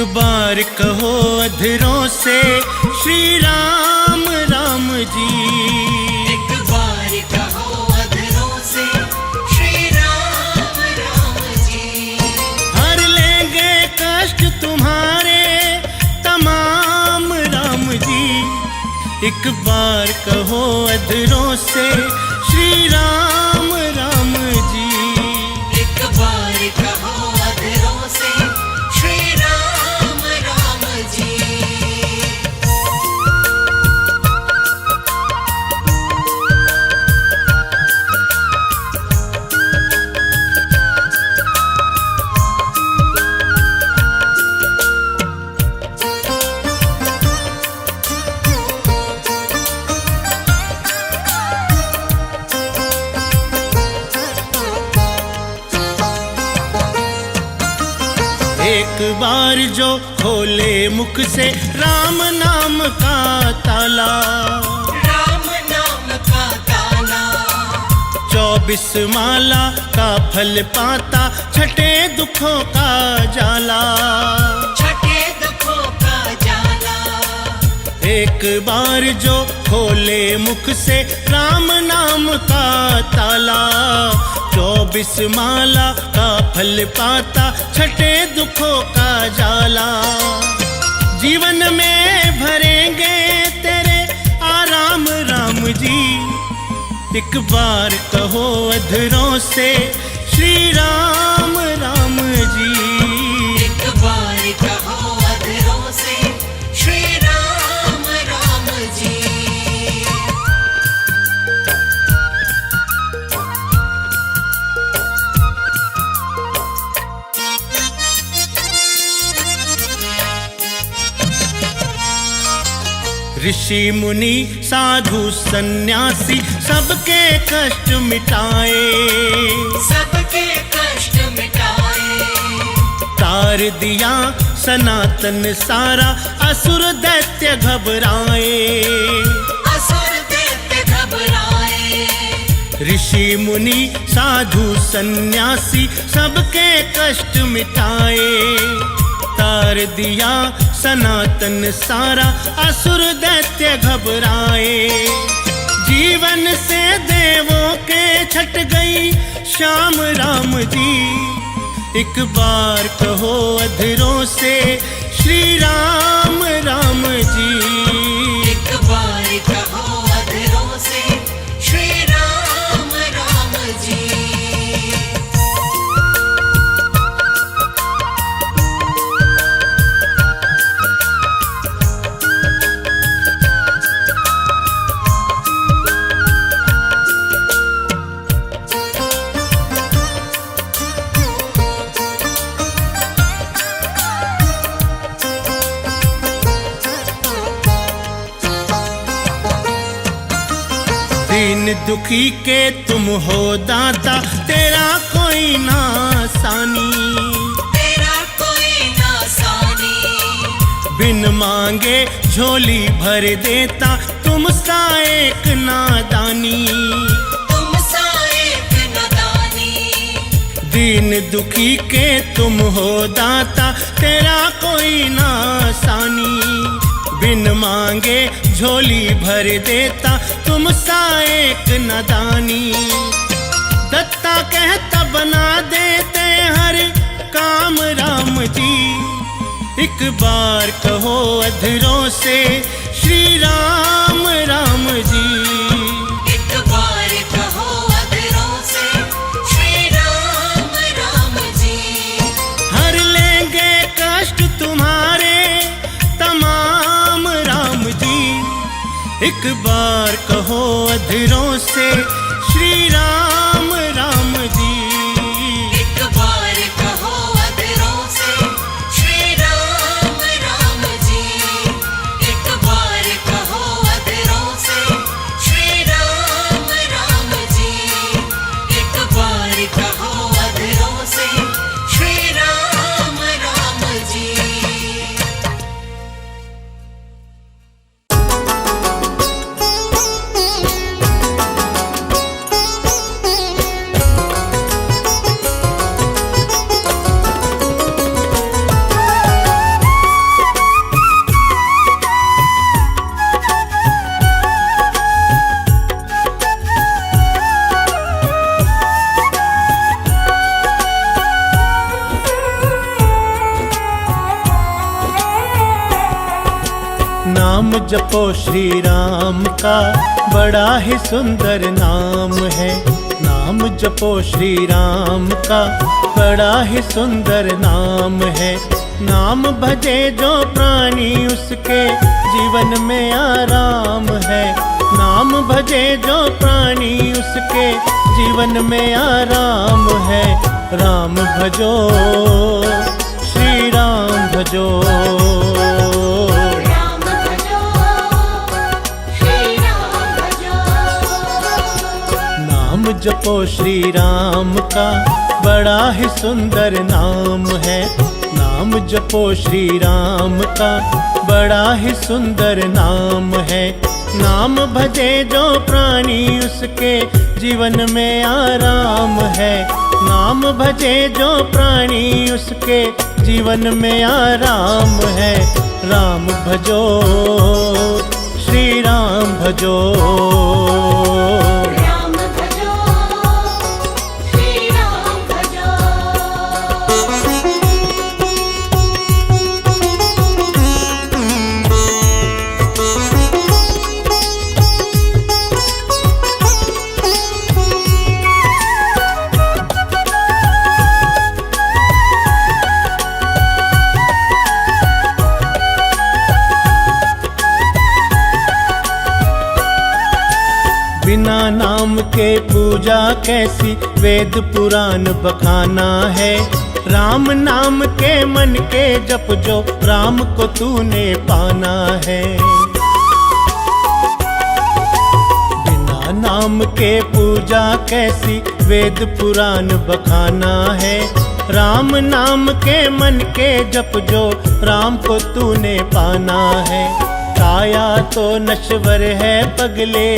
एक बार कहो अधरों से श्री राम राम जी। एक बार कहो अधरों से श्री राम राम जी। हर लेंगे कष्ट तुम्हारे तमाम राम जी। एक बार कहो अधरों से श्री राम राम जी। एक बार कहो अधरों से श्री राम राम जी। एक बार जो खोले मुख से राम नाम का ताला, राम नाम का ताला 24 माला का फल पाता, छठे दुखों का जाला। छठे दुखों का जाला। एक बार जो खोले मुख से राम नाम का ताला, 24 माला का फल पाता, छठे दुखों का जाला। जीवन में भरेंगे तेरे आराम राम जी। एक बार कहो अधरों से श्री राम राम जी। एक बार कहो अधरों से श्री राम राम जी। ऋषि मुनि साधु सन्यासी सबके कष्ट मिटाए, सबके कष्ट मिटाए। तार दिया सनातन सारा, असुर दैत्य घबराए। असुर दैत्य घबराए। ऋषि मुनि साधु सन्यासी सबके कष्ट मिटाए, तार दिया सनातन सारा, असुर दैत्य घबराए। जीवन से देवों के छट गई श्याम राम जी। एक बार कहो अधरों से श्री राम राम जी। एक बार कहो अधरों से श्री राम राम जी। दीन दुखी के तुम हो दाता, तेरा कोई ना सानी। तेरा कोई ना सानी। बिन मांगे झोली भर देता, तुम सा एक नादानी। तुम सा एक नादानी। दीन दुखी के तुम हो दाता, तेरा कोई ना सानी। बिन मांगे झोली भर देता, तुम सा एक नादानी। दत्ता कहता बना देते हर काम राम जी। एक बार कहो अधरों से श्री राम राम जी। एक बार कहो अधरों से श्री राम राम जी। हर लेंगे कष्ट तुम्हारे तमाम राम जी। एक बार कहो अधरों से श्री राम राम जी। एक बार कहो अधरों से श्री राम राम जी। एक बार कहो अधरों से श्री राम राम जी। एक बार कहो अधरों से श्री राम राम जी। नाम जपो श्री राम का बड़ा ही सुंदर नाम है। नाम जपो श्री राम का बड़ा ही सुंदर नाम है। नाम भजे जो प्राणी उसके जीवन में आराम है। नाम भजे जो प्राणी उसके जीवन में आराम है। राम भजो श्री राम भजो। राम भजो श्री राम भजो। नाम जपो श्री राम का बड़ा ही सुंदर नाम है। नाम जपो श्री राम का बड़ा ही सुंदर नाम है। नाम भजे जो प्राणी उसके जीवन में आराम है। नाम भजे जो प्राणी उसके जीवन में आराम है। राम भजो श्री राम भजो। राम भजो श्री राम भजो। बिना नाम के पूजा कैसी, वेद पुराण बखाना है। राम नाम के मन के जप जो, राम को तूने पाना है। बिना नाम के पूजा कैसी, वेद पुराण बखाना है। राम नाम के मन के जप जो, राम को तूने पाना है। काया तो नश्वर है पगले,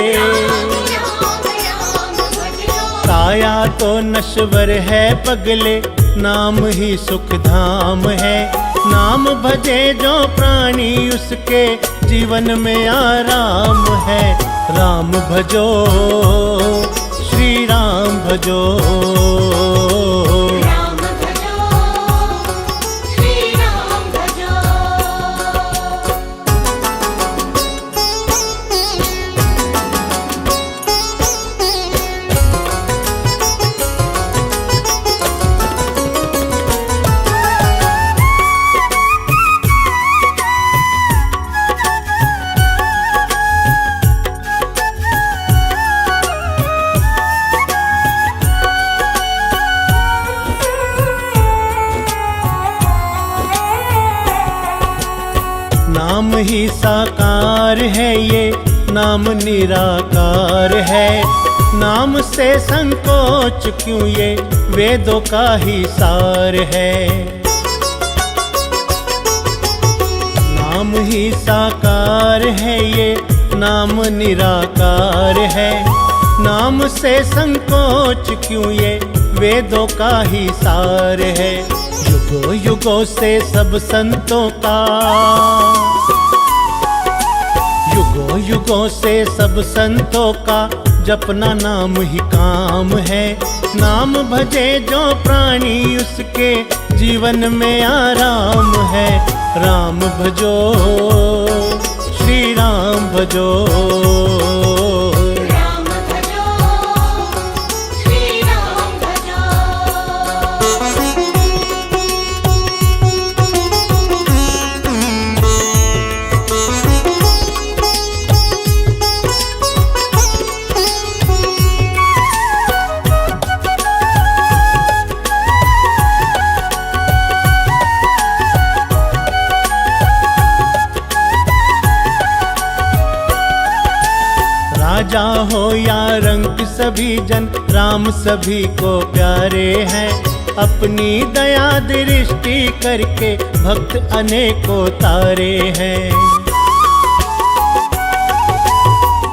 काया तो नश्वर है पगले, नाम ही सुख धाम है। नाम भजे जो प्राणी उसके जीवन में आराम है। राम भजो श्री राम भजो। राम भजो श्री राम भजो। नाम ही साकार है ये, नाम निराकार है। नाम से संकोच क्यों, ये वेदों का ही सार है। नाम ही साकार है ये, नाम निराकार है। नाम से संकोच क्यों, ये वेदों का ही सार है। युगों युगों से सब संतों का, युगों युगों से सब संतों का जपना नाम ही काम है। नाम भजे जो प्राणी उसके जीवन में आराम है। राम भजो श्री राम भजो। राम भजो श्री राम भजो। राजा हो या रंक सभी जन, राम सभी को प्यारे हैं। अपनी दया दृष्टि करके भक्त अनेकों तारे हैं।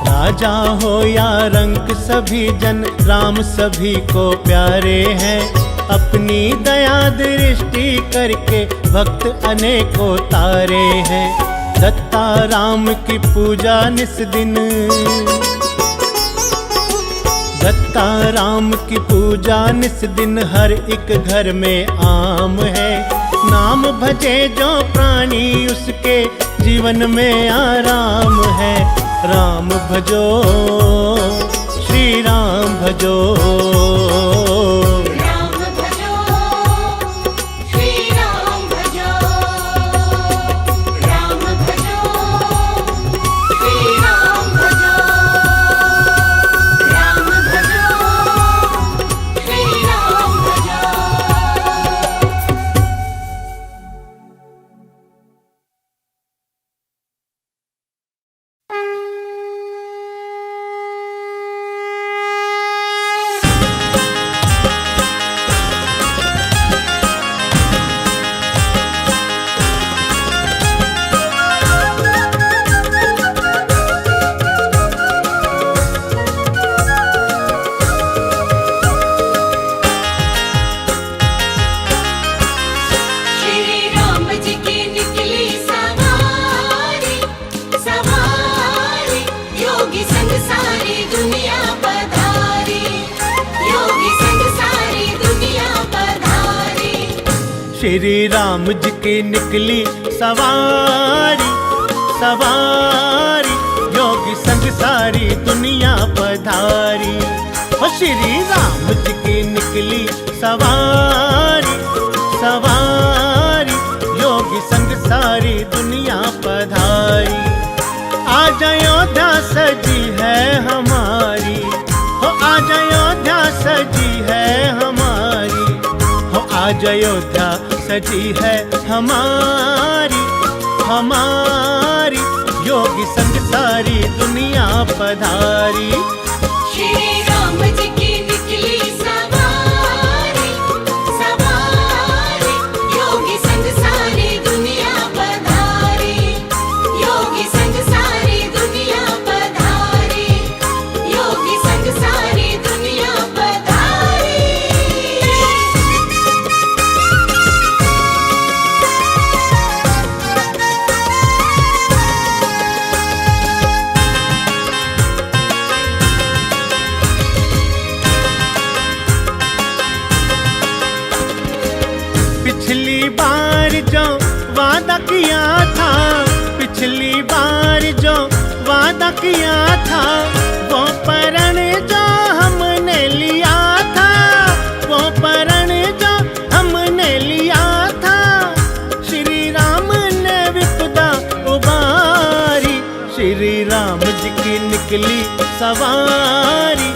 राजा हो या रंक सभी जन, राम सभी को प्यारे हैं। अपनी दया दृष्टि करके भक्त अनेकों तारे हैं। दत्ता राम की पूजा निस दिन, दत्ता राम की पूजा निस दिन हर एक घर में आम है। नाम भजे जो प्राणी उसके जीवन में आराम है। राम भजो, श्री राम भजो। राम भजो, श्री राम भजो। राम भजो, श्री राम भजो। राम भजो, श्री राम भजो। श्री राम जी की निकली सवारी, सवारी योगी संग सारी दुनिया पधारी, योगी संग सारी दुनिया पधारी। श्री राम जी की निकली सवारी, सवारी योगी संग सारी दुनिया पधारी। ओ श्री राम जी की निकली सवारी, सवारी योगी संग सारी दुनिया पधारी। आज अयोध्या सजी है हमारी, हो आज अयोध्या सजी है हमारी, हो आज अयोध्या सजी है हमारी, हमारी योगी संग सारी दुनिया पधारी। श्री राम जी की निकली सवारी, सवारी योगी संग सारी दुनिया पधारी, योगी संग सारी दुनिया पधारी, योगी संग सारी दुनिया पधारी। पिछली बार जो वादा किया था, पिछली बार जो वादा किया था, वो प्रण जो हमने लिया था, वो प्रण जो हमने लिया था, श्री राम ने विपदा उबारी। श्री राम जी की निकली सवारी,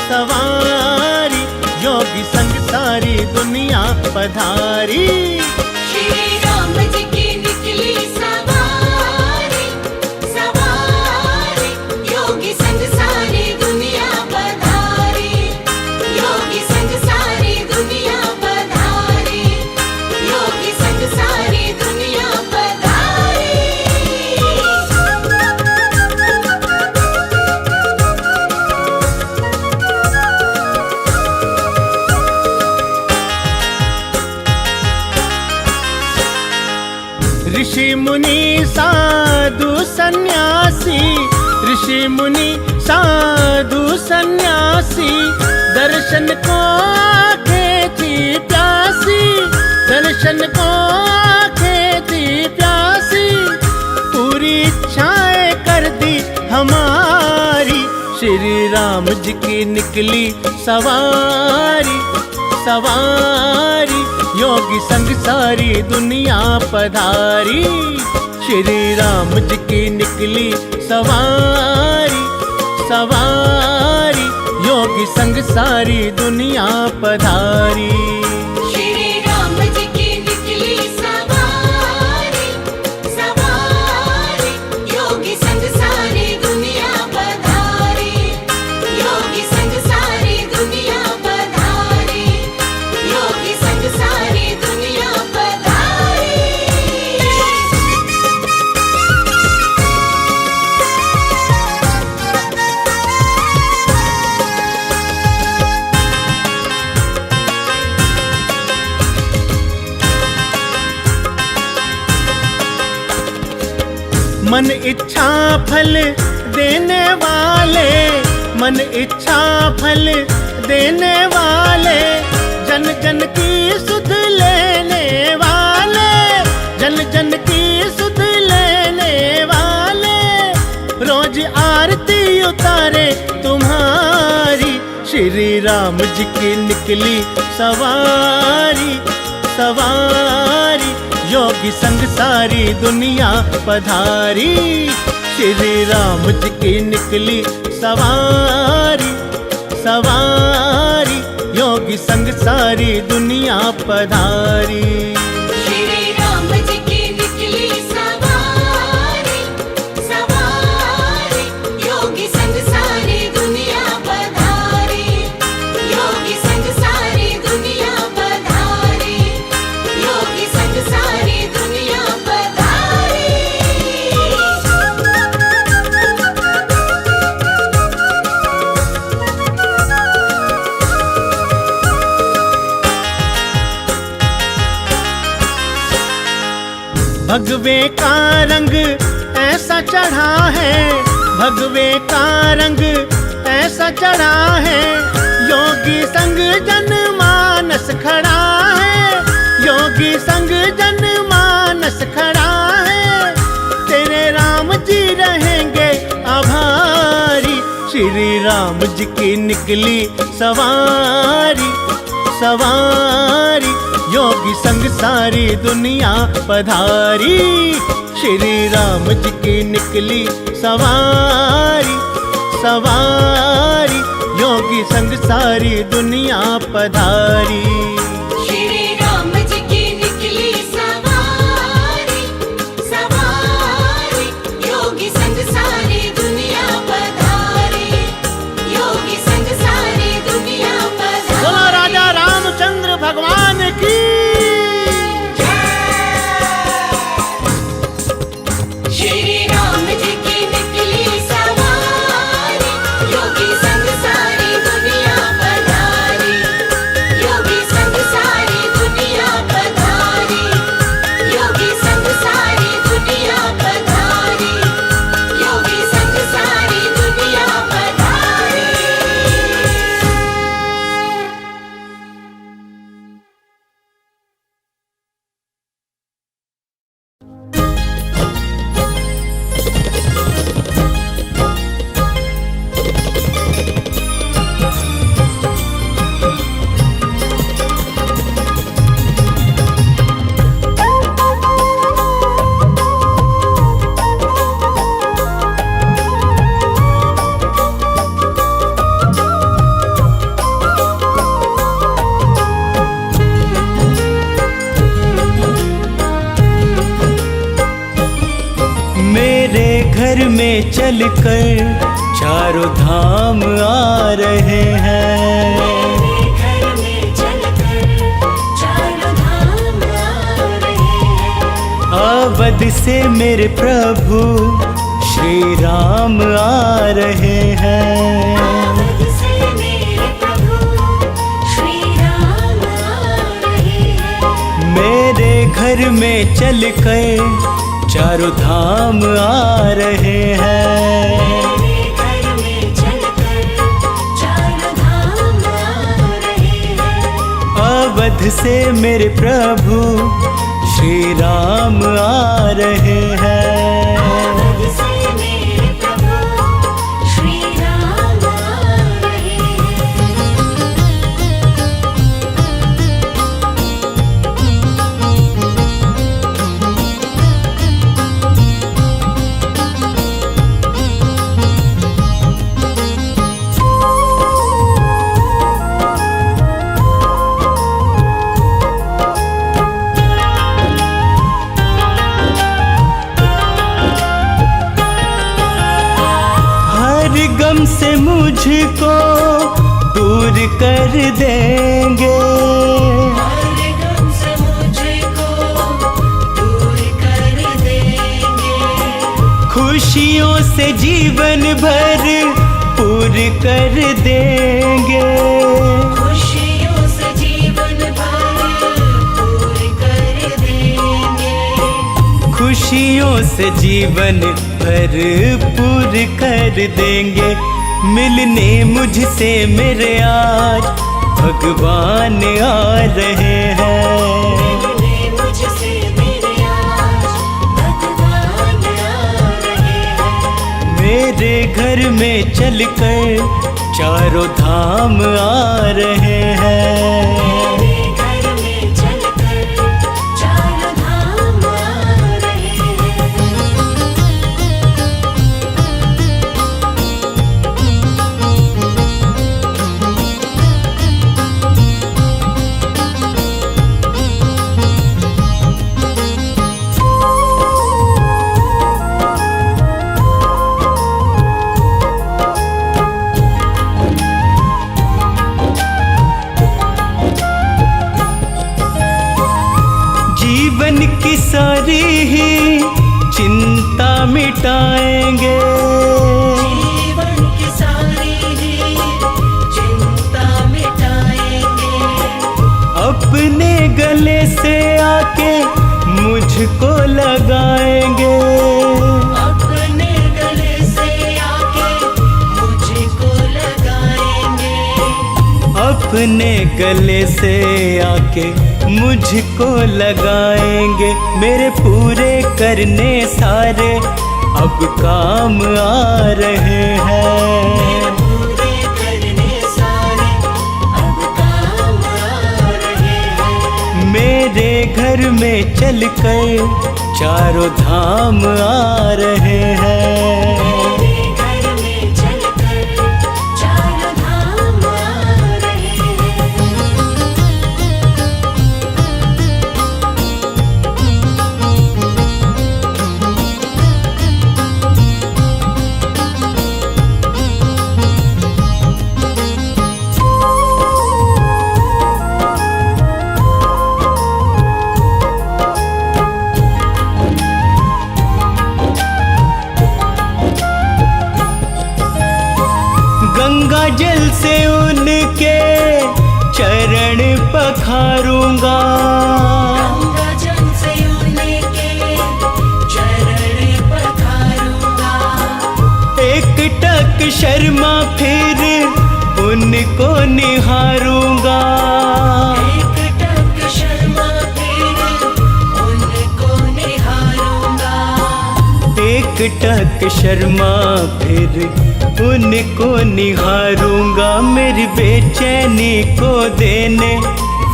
सवारी योगी संग सारी दुनिया पधारी। श्री राम जी की निकली सवारी, सवारी योगी संग सारी दुनिया पधारी, योगी संग सारी दुनिया पधारी, योगी संग सारी दुनिया पधारी। ऋषि मुनि साधु सन्यासी, ऋषि मुनि साधु सन्यासी, दर्शन को खेती प्यासी, दर्शन को खेती प्यासी, पूरी इच्छाएं कर दी हमारी। श्री राम जी की निकली सवारी, सवारी योगी संग सारी दुनिया पधारी। श्री राम जी की निकली सवारी, सवारी योगी संग सारी दुनिया पधारी। श्री राम जी की निकली सवारी, सवारी योगी संग सारी दुनिया पधारी, योगी संग सारी दुनिया पधारी, योगी संग सारी दुनिया पधारी। मन इच्छा फल देने वाले, मन इच्छा फल देने वाले, जन जन की सुध लेने वाले, जन जन की सुध लेने आरती उतारे तुम्हारी। श्री राम जी की निकली सवारी, सवारी योगी संग सारी दुनिया पधारी। श्री राम जी की निकली सवारी, सवारी योगी संग सारी दुनिया पधारी। श्री राम जी की निकली सवारी, सवारी योगी संग सारी दुनिया पधारी। योगी संग सारी दुनिया पधारी। योगी संग सारी दुनिया पधारी। भगवे का रंग ऐसा चढ़ा है, भगवे का रंग ऐसा चढ़ा है। योगी संग जनमानस खड़ा है, योगी संग जनमानस खड़ा है। तेरे राम जी रहेंगे आभारी। श्री राम जी की निकली सवारी, सवारी योगी संग सारी दुनिया पधारी। श्री राम जी की निकली सवारी, सवारी योगी संग सारी दुनिया पधारी। श्री राम जी की निकली सवारी, सवारी योगी संग सारी दुनिया पधारी। योगी संग सारी दुनिया पधारी। बोलो राजा रामचंद्र भगवान की। श्री राम जी की निकली सवारी, योगी संग सारी दुनिया पधारी। योगी संग सारी दुनिया पधारी। योगी संग सारी दुनिया पधारी। योगी संग सारी दुनिया पधारी। मेरे घर में चलकर चारों धाम आ रहे हैं। घर में चलकर चारों धाम आ रहे हैं। अवध से मेरे प्रभु श्री राम आ रहे हैं। अवध से मेरे प्रभु श्री राम आ रहे हैं। मेरे घर में चलकर चारों धाम आ रहे हैं। मेरे घर में चलकर चारों धाम आ रहे हैं। अवध से मेरे प्रभु श्री राम आ रहे हैं। अवध से मेरे प्रभु श्री राम आ रहे हैं। गम से मुझको दूर कर देंगे। हर गम से मुझको दूर कर देंगे। खुशियों से जीवन भर पूर कर देंगे। खुशियों से जीवन भर पूर कर देंगे। खुशियों से जीवन भरपूर कर देंगे। मिलने मुझसे मेरे आज भगवान आ रहे हैं। मिलने मुझसे मेरे आज भगवान आ रहे हैं। मेरे घर में चलकर चारों धाम आ रहे हैं। मेरे घर में चलकर चारों धाम आ रहे जीवन की सारी ही चिंता मिटाएंगे। जीवन की सारी ही चिंता मिटाएंगे। अपने गले से आके मुझको लगाएंगे। अपने गले से आके मुझको लगाएंगे। अपने गले से आके मुझको लगाएंगे। मेरे पूरे करने सारे अब काम आ रहे हैं। पूरे करने सारे अब काम आ रहे हैं। मेरे घर में चलकर चारों धाम आ रहे हैं। मेरे घर में चलकर चारों धाम आ रहे हैं। गंगा जल से उनके चरण पखारूंगा। गंगा जल से उनके चरण पखारूंगा। एक टक शर्मा फिर उनको निहारूंगा। एक टक शर्मा फिर उनको निहारूंगा। एक टक शर्मा फिर उनको निहारूंगा। मेरी बेचैनी को देने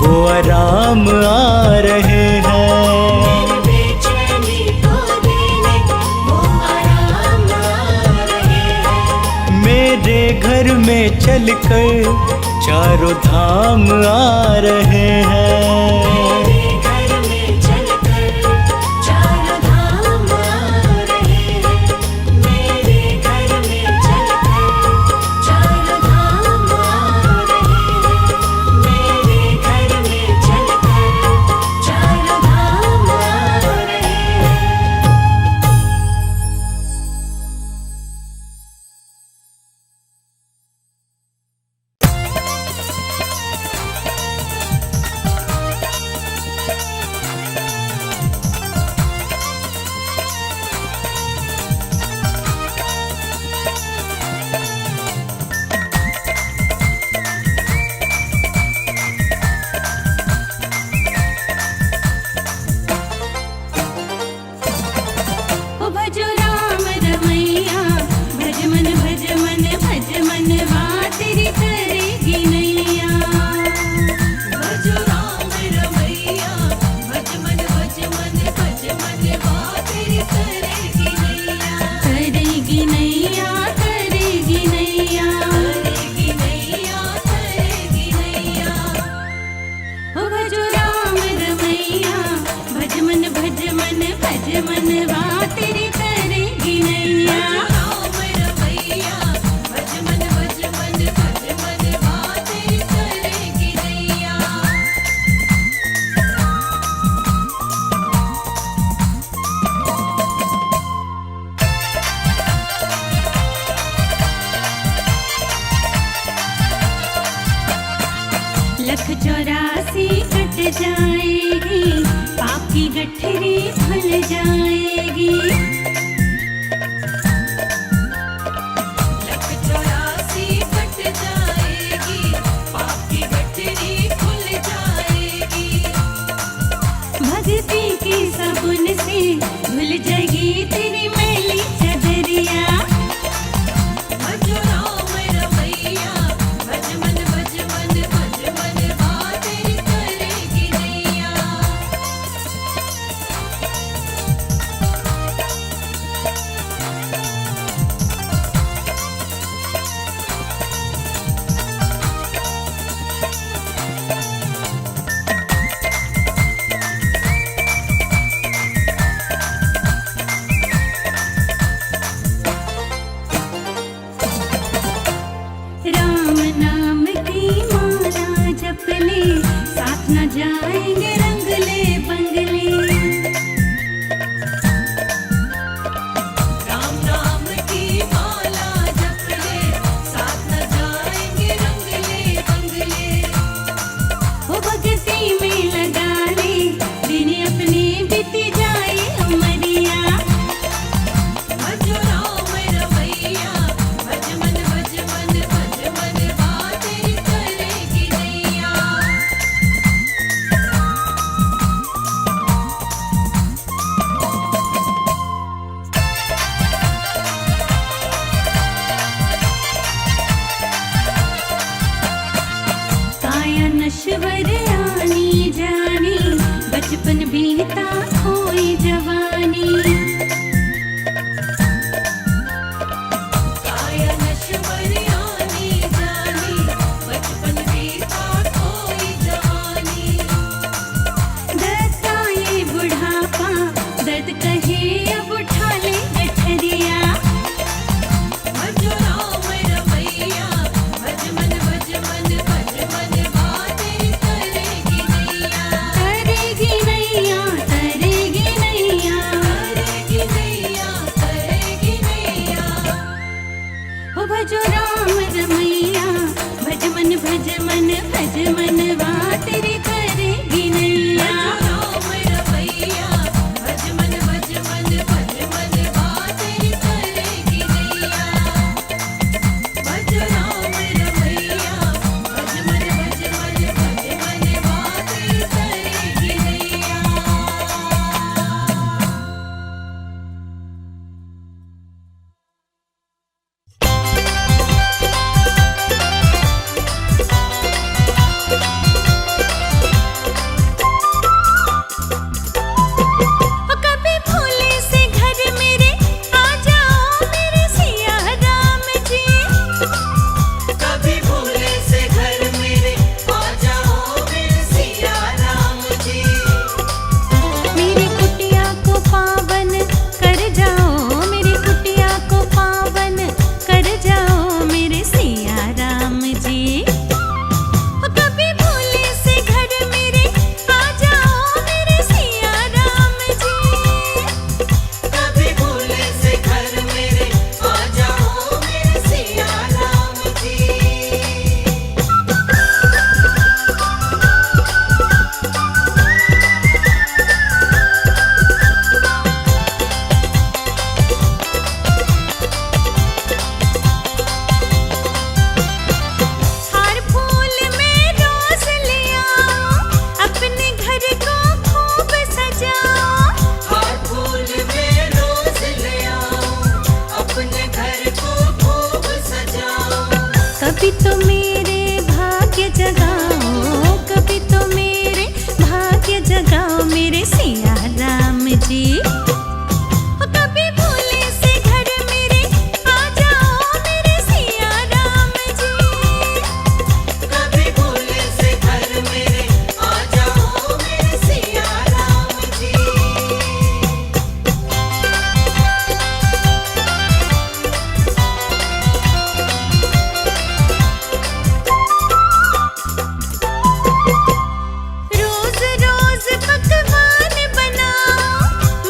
वो आराम आ रहे हैं। बेचैनी को देने वो आराम आ रहे हैं। मेरे घर में चलकर चारों धाम आ रहे हैं। मेरे घर में चलकर चारों धाम आ रहे हैं। मेरे घर में चलकर चारों धाम आ रहे हैं। मेरे घर में चलकर चारों धाम आ रहे हैं। मन भज मनवा तेरी करेगी नैया राम रवैया भज मन भज मनवा तेरी करेगी नैया भज राम रवैया भज मनवा तेरी करेगी नैया। कभी भोले से घर मेरे आ जाओ मेरे सिया राम जी कभी भोले से घर मेरे आ जाओ मेरे सिया राम जी मेरी कुटिया को पावन कर जाओ मेरी कुटिया को पावन कर जाओ मेरे सिया राम जी कभी भोले से घर मेरे आ जाओ मेरे सिया राम जी कभी भोले से घर मेरे आ जाओ मेरे सिया राम जी। हार फूल में रोज ले आओ अपने घर को खूब सजाओ हार फूल में रोज ले आओ अपने घर को खूब सजाओ कभी तो मेरे भाग्य जगाओ कभी तो मेरे भाग्य जगाओ मेरे सिया राम जी कभी भोले से घर मेरे आ जाओ मेरे सिया राम जी कभी भोले से घर मेरे आ जाओ मेरे सिया राम जी। रोज रोज पकवान बनाओ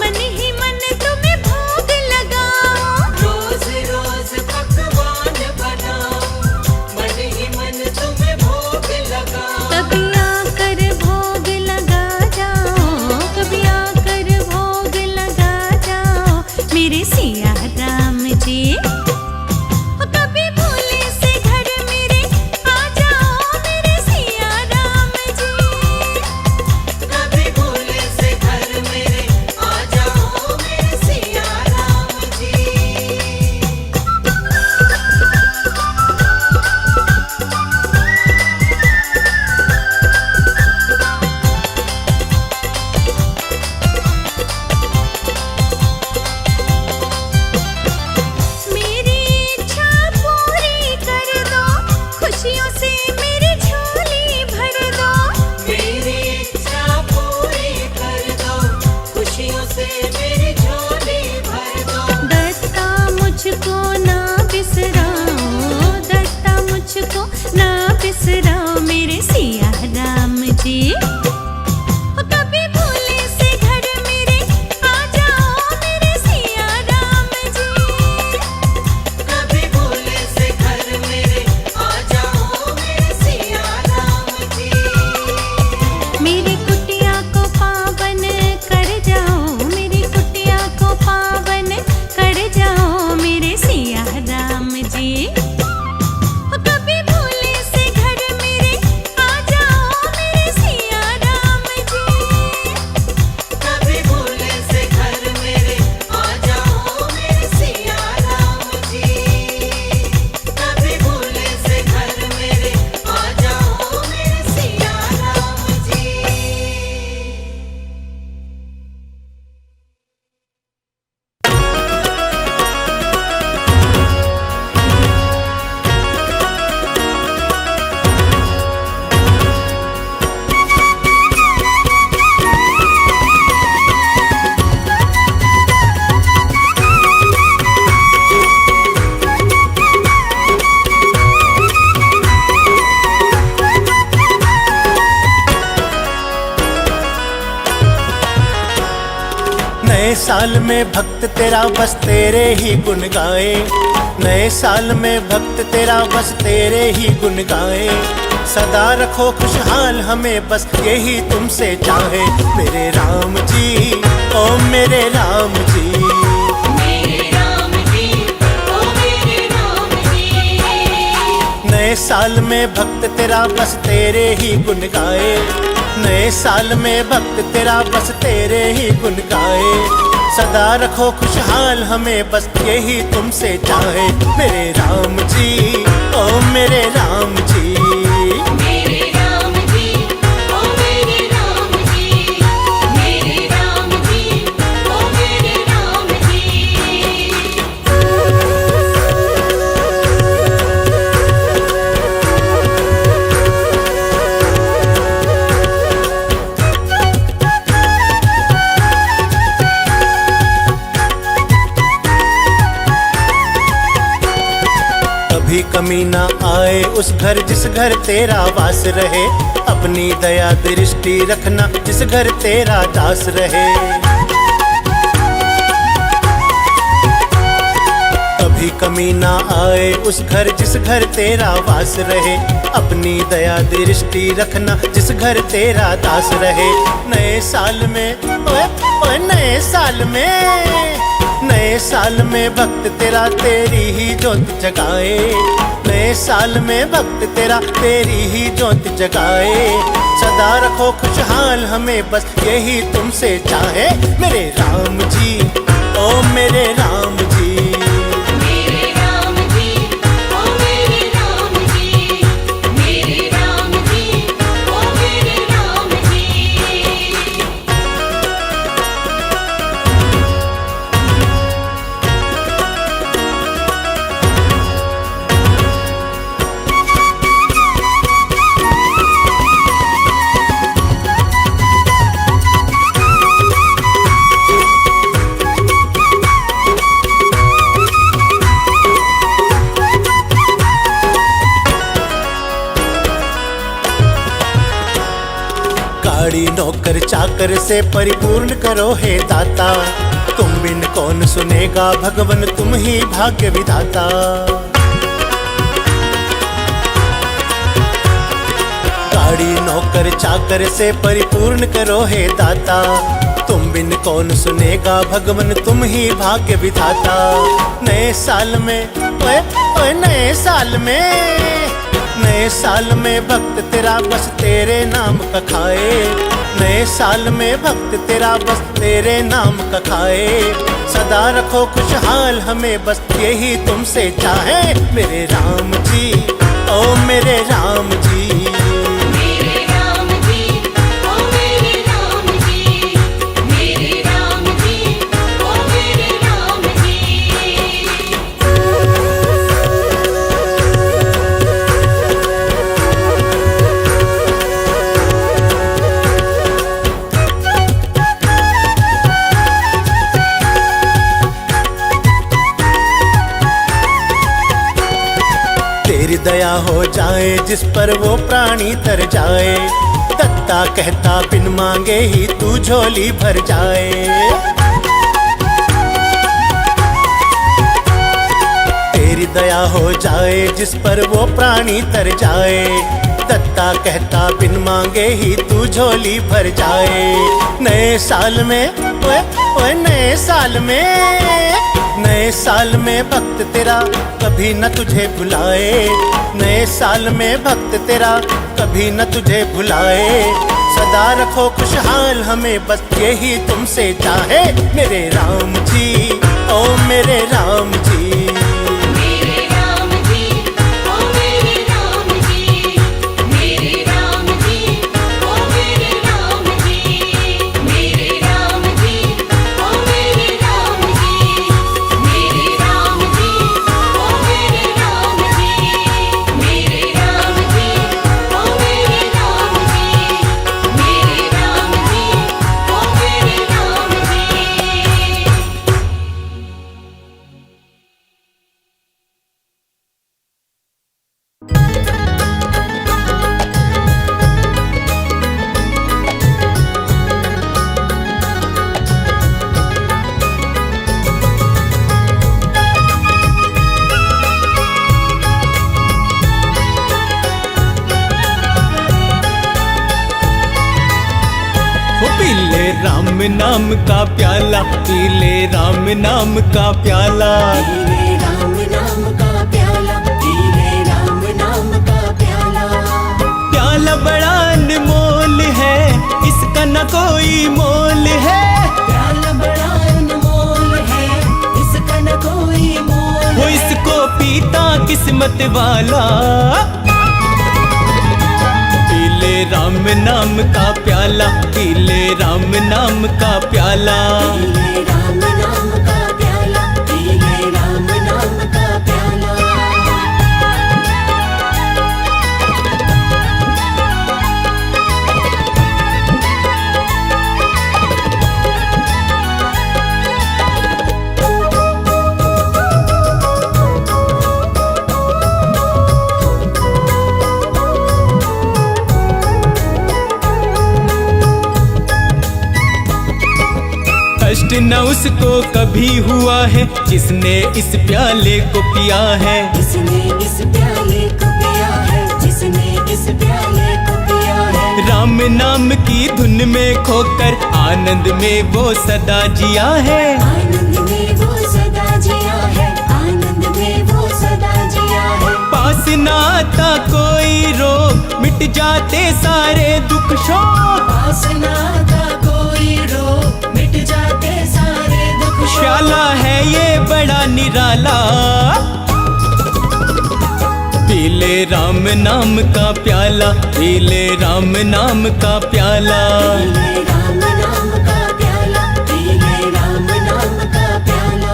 मन ही मन तुम्हें भोग लगाओ रोज रोज पकवान बनाओ मन ही मन तुम्हें भोग लगाओ कभी आकर भोग लगा जाओ कभी आकर भोग लगा जाओ मेरे सिया राम जी कभी भोले से घर मेरे आ जाओ मेरे सिया राम जी कभी भोले से घर मेरे आ जाओ मेरे सिया राम जी। मेरी इच्छा पूरी कर दो खुशियों से मेरी झोली भर दो मेरी इच्छा पूरी कर दो खुशियों से मेरी झोली भर दो दत्ता मुझको ना बिसराओ दत्ता मुझको ना बिसराओ मेरे सिया राम जी कभी भोले से घर मेरे आ जाओ मेरे सिया राम जी कभी भोले से घर मेरे आ जाओ मेरे सिया राम जी। मेरी कुटिया को पावन कर जाओ मेरी कुटिया को पावन कर जाओ मेरे सिया राम जी कभी भोले से घर मेरे आ जाओ मेरे सिया राम जी कभी भोले से घर मेरे आ जाओ मेरे सिया राम जी कभी भोले से घर मेरे आ जाओ मेरे सिया राम जी। नए साल में भक्त तेरा बस तेरे ही गुण गाए, नए साल में भक्त तेरा बस तेरे ही गुण गाए। सदा रखो खुशहाल हमें बस यही तुमसे चाहे मेरे राम जी, ओ मेरे राम जी। मेरे राम जी, ओ मेरे राम जी। नए साल में भक्त तेरा बस तेरे ही गुण गाए, नए साल में भक्त तेरा बस तेरे ही गुण गाए। सदा रखो खुशहाल हमें बस यही तुमसे चाहे मेरे राम जी, ओ मेरे राम जी। मेरे राम जी, ओ मेरे राम जी। मेरे राम जी, ओ मेरे राम जी। कभी कमी ना आए उस घर जिस घर तेरा वास रहे, अपनी दया दृष्टि रखना जिस घर तेरा दास रहे। कभी कमी ना आए उस घर जिस घर तेरा वास रहे, अपनी दया दृष्टि रखना जिस घर तेरा दास रहे। नए साल में ओए ओए नए साल में, नए साल में भक्त तेरा तेरी ही ज्योत जगाए, नए साल में भक्त तेरा तेरी ही ज्योत जगाए। सदा रखो खुशहाल हमें बस यही तुमसे चाहे मेरे राम जी, ओ मेरे राम जी। मेरे राम जी, ओ मेरे राम जी। मेरे राम जी, ओ मेरे राम जी। गाड़ी नौकर चाकर से परिपूर्ण करो हे दाता, तुम बिन कौन सुनेगा भगवन तुम ही भाग्य विधाता। गाड़ी नौकर चाकर से परिपूर्ण करो हे दाता, तुम बिन कौन सुनेगा भगवन तुम ही भाग्य विधाता। नए साल में ओए ओए नए साल में, नए साल में भक्त तेरा बस तेरे नाम का खाए, नए साल में भक्त तेरा बस तेरे नाम का खाए। सदा रखो खुशहाल हमें बस यही तुमसे चाहे मेरे राम जी, ओ मेरे राम जी। मेरे राम जी, ओ मेरे राम जी। मेरे राम जी, ओ मेरे राम जी। तेरी दया हो जाए जिस पर वो प्राणी तर जाए, दत्ता कहता बिन मांगे ही तू झोली भर जाए। तेरी दया हो जाए जिस पर वो प्राणी तर जाए, दत्ता कहता बिन मांगे ही तू झोली भर जाए। नए साल में ओए ओए नए साल में, नए साल में भक्त तेरा कभी न तुझे भुलाए, नए साल में भक्त तेरा कभी न तुझे भुलाए। सदा रखो खुशहाल हमें बस यही तुमसे चाहे मेरे राम जी, ओ मेरे राम जी। राम नाम का प्याला, पी ले राम नाम का प्याला। पी ले राम नाम का प्याला, पी ले राम नाम का प्याला। प्याला बड़ा अनमोल है, इसका न कोई मोल है। प्याला बड़ा अनमोल है, इसका न कोई मोल वो है। इसको पीता किस्मत वाला। पी ले राम नाम का प्याला, पी ले राम नाम का प्याला। पी ले राम नाम का प्याला, पी ले राम नाम का प्याला। कष्ट न उसको कभी हुआ है, जिसने इस प्याले को पिया है। जिसने इस प्याले को पिया है, जिसने इस प्याले को पिया है। राम नाम की धुन में खोकर आनंद में वो सदा जिया है। आनंद में वो सदा जिया है, आनंद में वो सदा जिया है। पास ना आता कोई रोग, मिट जाते सारे दुख शोक। पास ना था कोई रोग, मिट जाते सारे दुख शोक। प्याला है ये बड़ा निराला। पी ले राम नाम का प्याला, पी ले राम नाम का प्याला। पी ले राम नाम का प्याला, पी ले राम नाम का प्याला।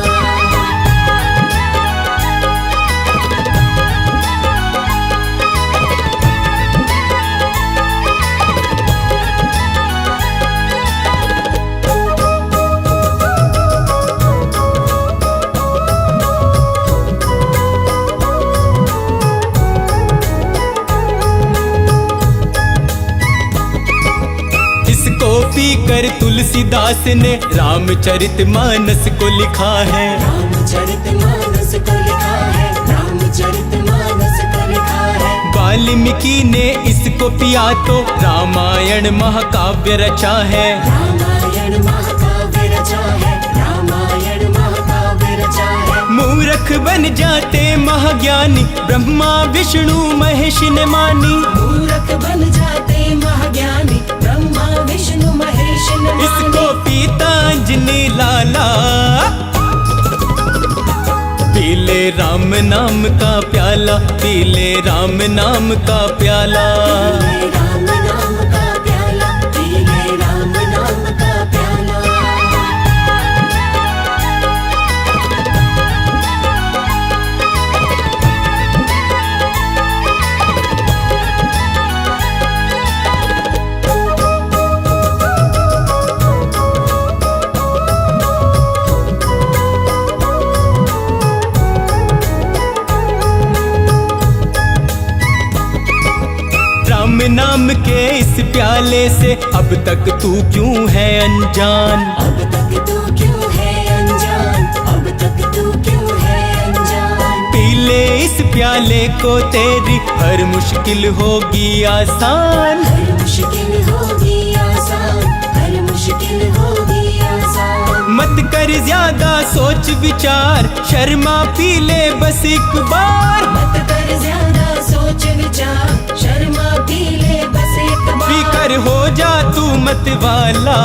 इसको पीकर तुलसीदास ने रामचरितमानस को लिखा है। रामचरितमानस को लिखा है, रामचरितमानस को लिखा है। वाल्मीकि ने इसको पिया तो रामायण महाकाव्य रचा है। रामायण महाकाव्य रचा है, रामायण महाकाव्य रचा है। मूर्ख बन जाते महाज्ञानी, ब्रह्मा विष्णु महेश ने मानी। मूर्ख बन जाते महाज्ञानी, ब्रह्मा विष्णु महेश ने मानी। इसको पीता अंजनी लाला। पी ले राम नाम का प्याला, पी ले राम नाम का प्याला। पी ले राम नाम का प्याला, पी ले राम नाम का प्याला। राम नाम के इस प्याले से अब तक तू क्यों है अनजान। अब तक तू क्यों है अनजान, अब तक तू क्यों है अनजान। पी ले इस प्याले को, तेरी हर मुश्किल होगी आसान। हर मुश्किल होगी आसान, हर मुश्किल होगी आसान। मत कर ज्यादा सोच विचार, शर्मा पी ले बस एक बार। मत कर ज्यादा सोच विचार, शर्मा पी ले बस एक बार। पीकर हो जा तू मत वाला।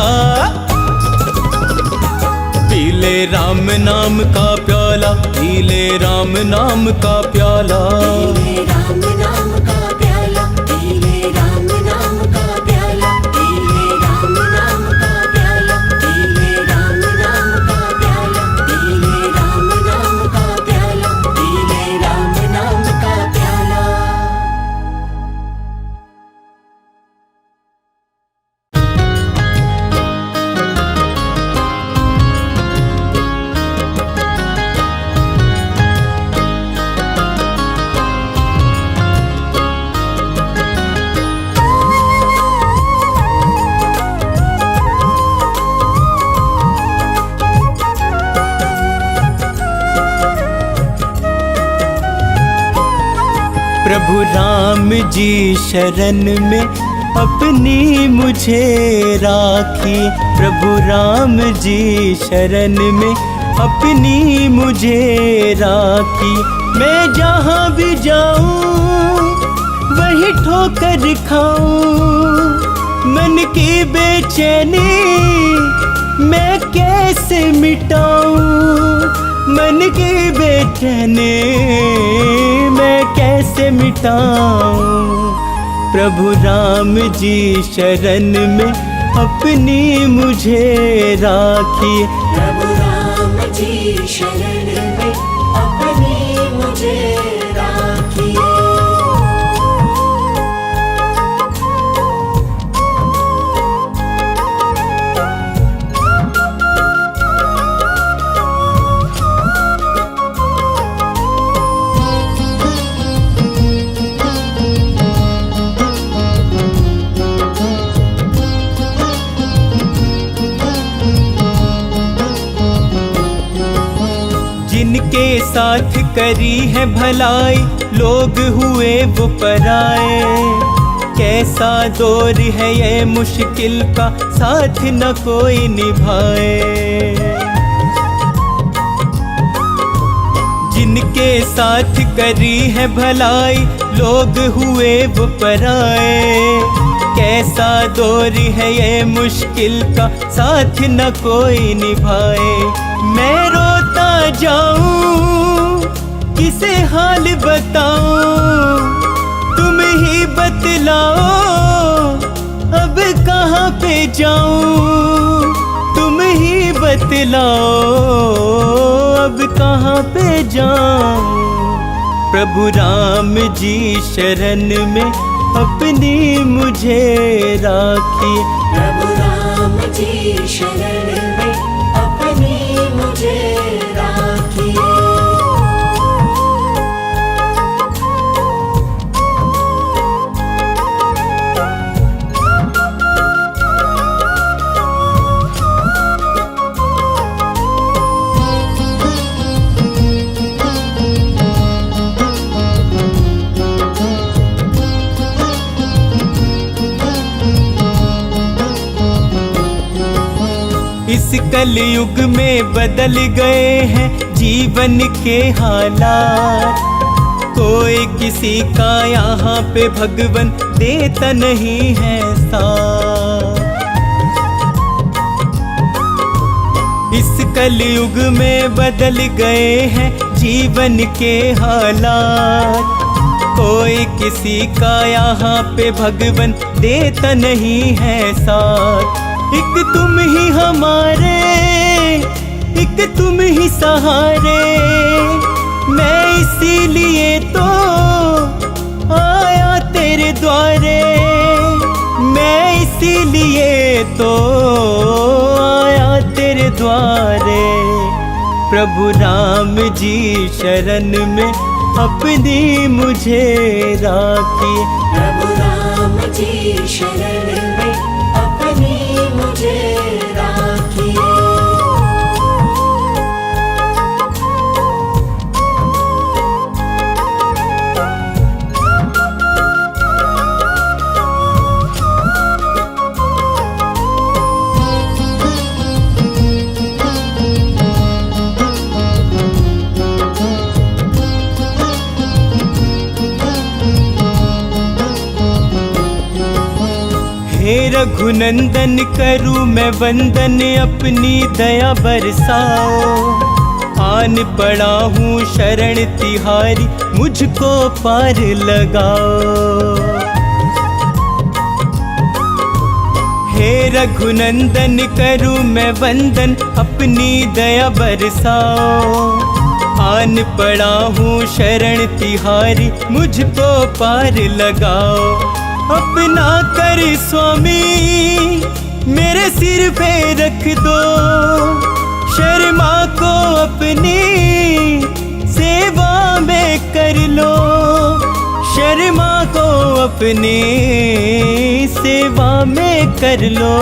पी ले राम नाम का प्याला, पी ले राम नाम का प्याला। पी ले राम नाम का प्याला, पी ले राम नाम का प्याला। पी ले राम नाम का प्याला, पी ले राम नाम का प्याला। पी ले राम नाम का प्याला, पी ले राम नाम का प्याला। प्रभु राम जी शरण में अपनी मुझे राखी। प्रभु राम जी शरण में अपनी मुझे राखी। मैं जहाँ भी जाऊँ वही ठोकर खाऊं, मन की बेचैनी मैं कैसे मिटाऊं, मन की बेचैनी मैं कैसे मिटाऊं। प्रभु राम जी शरण में अपनी मुझे राखी। प्रभु राम जी शरण में अपनी मुझे राखी। जिनके साथ करी है भलाई लोग हुए वो पराए, कैसा दौर है ये मुश्किल का साथ न कोई निभाए। जिनके साथ करी है भलाई लोग हुए वो पराए, कैसा दौर है ये मुश्किल का साथ न कोई निभाए। मैं रोता जाऊं किसे हाल बताऊं, तुम ही बतलाओ अब कहाँ पे जाऊं, तुम ही बतलाओ अब कहाँ पे जाऊं। प्रभु राम जी शरण में अपनी मुझे राखी। प्रभु राम जी शरण में अपनी मुझे राखी। इस कलयुग में बदल गए हैं जीवन के हालात, कोई किसी का यहाँ पे भगवन देता नहीं है साथ। इस कलयुग में बदल गए हैं जीवन के हालात, कोई किसी का यहाँ पे भगवन देता नहीं है साथ। एक तुम ही हमारे, एक तुम ही सहारे, मैं इसीलिए तो आया तेरे द्वारे, मैं इसीलिए तो आया तेरे द्वारे। प्रभु राम जी शरण में अपनी मुझे राखी। प्रभु राम जी शरण में अपनी मुझे राखी। हे रघुनंदन करूँ मैं वंदन अपनी दया बरसाओ, आन पड़ा हूँ शरण तिहारी मुझको पार लगाओ। हे रघुनंदन करूँ मैं वंदन अपनी दया बरसाओ, आन पड़ा हूँ शरण तिहारी मुझको पार लगाओ। अपना कर स्वामी मेरे सिर पे रख दो, शर्मा को अपनी सेवा में कर लो, शर्मा को अपनी सेवा में कर लो।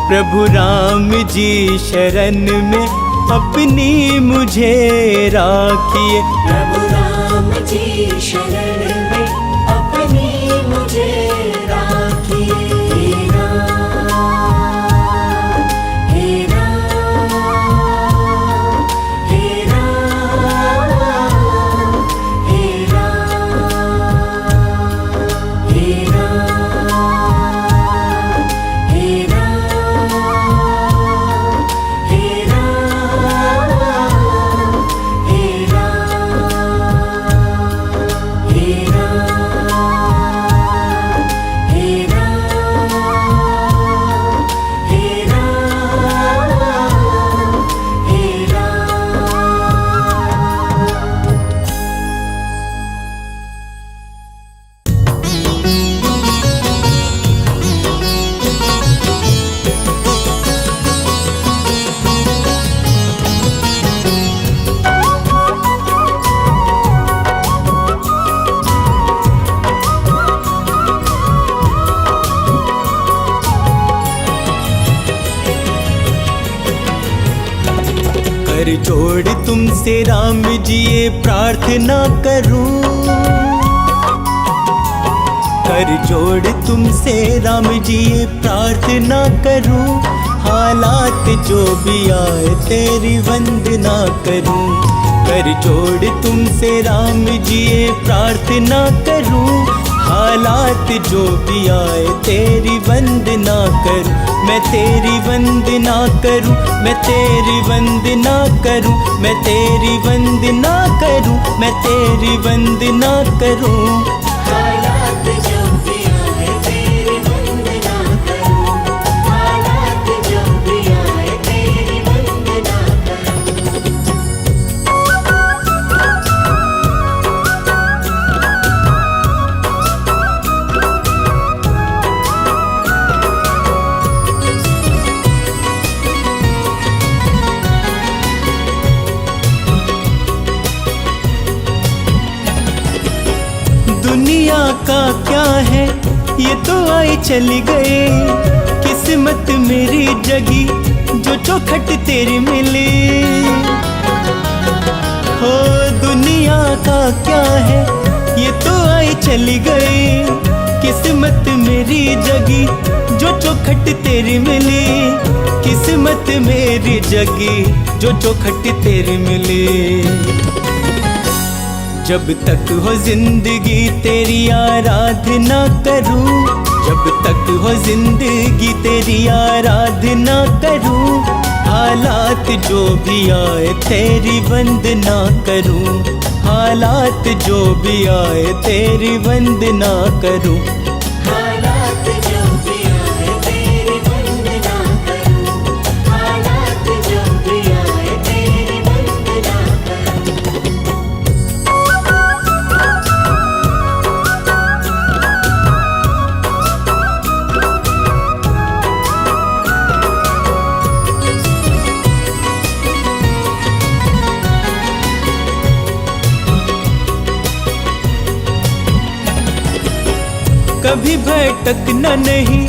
प्रभु राम जी शरण में अपनी मुझे राखिए। प्रभु राम जी शरण में अपनी मुझे राखिए। कर जोड़ तुमसे राम जी ये प्रार्थना करूं, कर जोड़ तुमसे राम जी ये प्रार्थना करूं, हालात जो भी आए तेरी वंदना करूं। कर जोड़ तुमसे राम जी ये प्रार्थना करूं, हालात जो भी आए तेरी वंदना करूं। मैं तेरी वंदना करूं, मैं तेरी वंदना करूं, मैं तेरी वंदना करूं, मैं तेरी वंदना करूं। हालात जो भी आए तेरी वंदना करूं, हालात जो भी आए तेरी वंदना करूं। दुनिया का क्या है ये तो आए चली गए, किस्मत मेरी जगी जो चौखट तेरी मिली। हो दुनिया का क्या है ये तो आए चली गए, किस्मत मेरी जगी जो चौखट तेरी मिली। किस्मत मेरी जगी जो चौखट तेरी मिली। जब तक हो जिंदगी तेरी आराधना करूं, जब तक हो जिंदगी तेरी आराधना करूं, हालात जो भी आए तेरी वंदना करूं, हालात जो भी आए तेरी वंदना करूं। हालात जो भी आए तेरी वंदना करूं, हालात जो भी आए तेरी वंदना करूं। कभी भटकना नहीं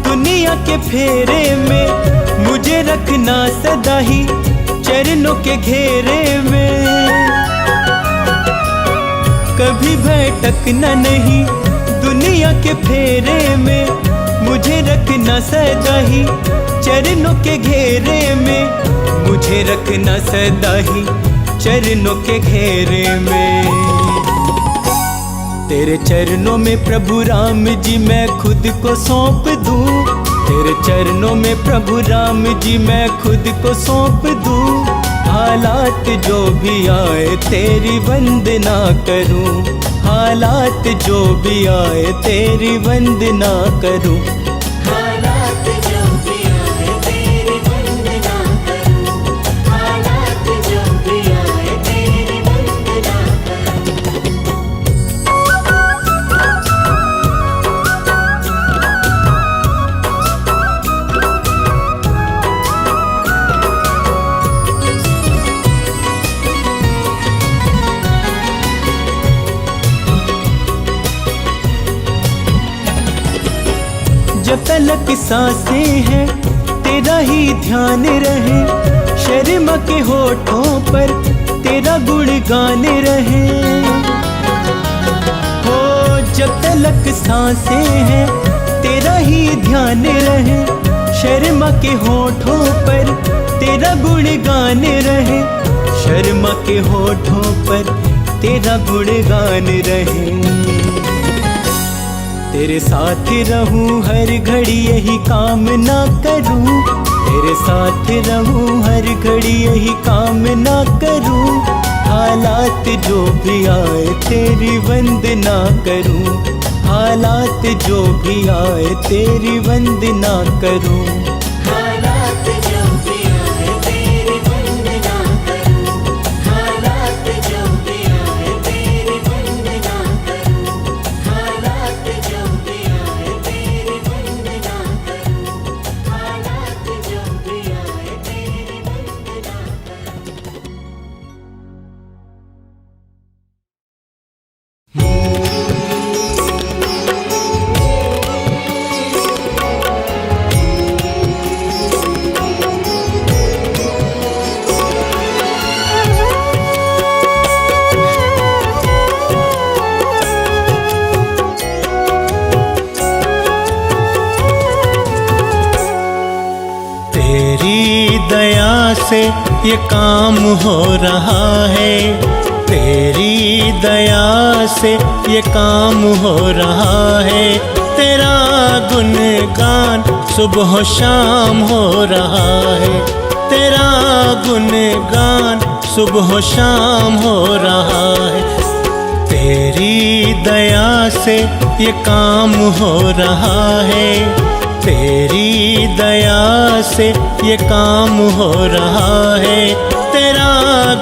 दुनिया के फेरे में, मुझे रखना सदा ही चरणों के घेरे में। कभी भटकना नहीं दुनिया के फेरे में, मुझे रखना सदा ही चरणों के घेरे में, मुझे रखना सदा ही चरणों के घेरे में। तेरे चरणों में प्रभु राम जी मैं खुद को सौंप दूं, तेरे चरणों में प्रभु राम जी मैं खुद को सौंप दूं, हालात जो भी आए तेरी वंदना करूं, हालात जो भी आए तेरी वंदना करूं। हालात जो भी आए तेरी वंदना करूं, हालात जो भी आए तेरी वंदना करूं। जब तलक सांसें हैं तेरा ही ध्यान रहे, शर्मा के होठों पर तेरा गुणगान रहे। हो जब तलक सांसें हैं तेरा ही ध्यान रहे, शर्मा के होठों पर तेरा गुणगान रहे, शर्मा के होठों पर तेरा गुणगान रहे। तेरे साथ रहूं हर घड़ी यही कामना करूं, तेरे साथ रहूं हर घड़ी यही कामना करूं, हालात जो भी आए तेरी वंदना करूं, हालात जो भी आए तेरी वंदना करूं। हालात जो भी आए तेरी वंदना करूं, हालात जो भी आए तेरी वंदना करूं, हालात जो भी आए तेरी वंदना करूं, हालात जो भी आए तेरी वंदना करूं। से ये काम हो रहा है, तेरी दया से ये काम हो रहा है। तेरा गुणगान सुबह शाम हो रहा है, तेरा गुणगान सुबह शाम हो रहा है। तेरी दया से ये काम हो रहा है, तेरी दया से ये काम हो रहा है। तेरा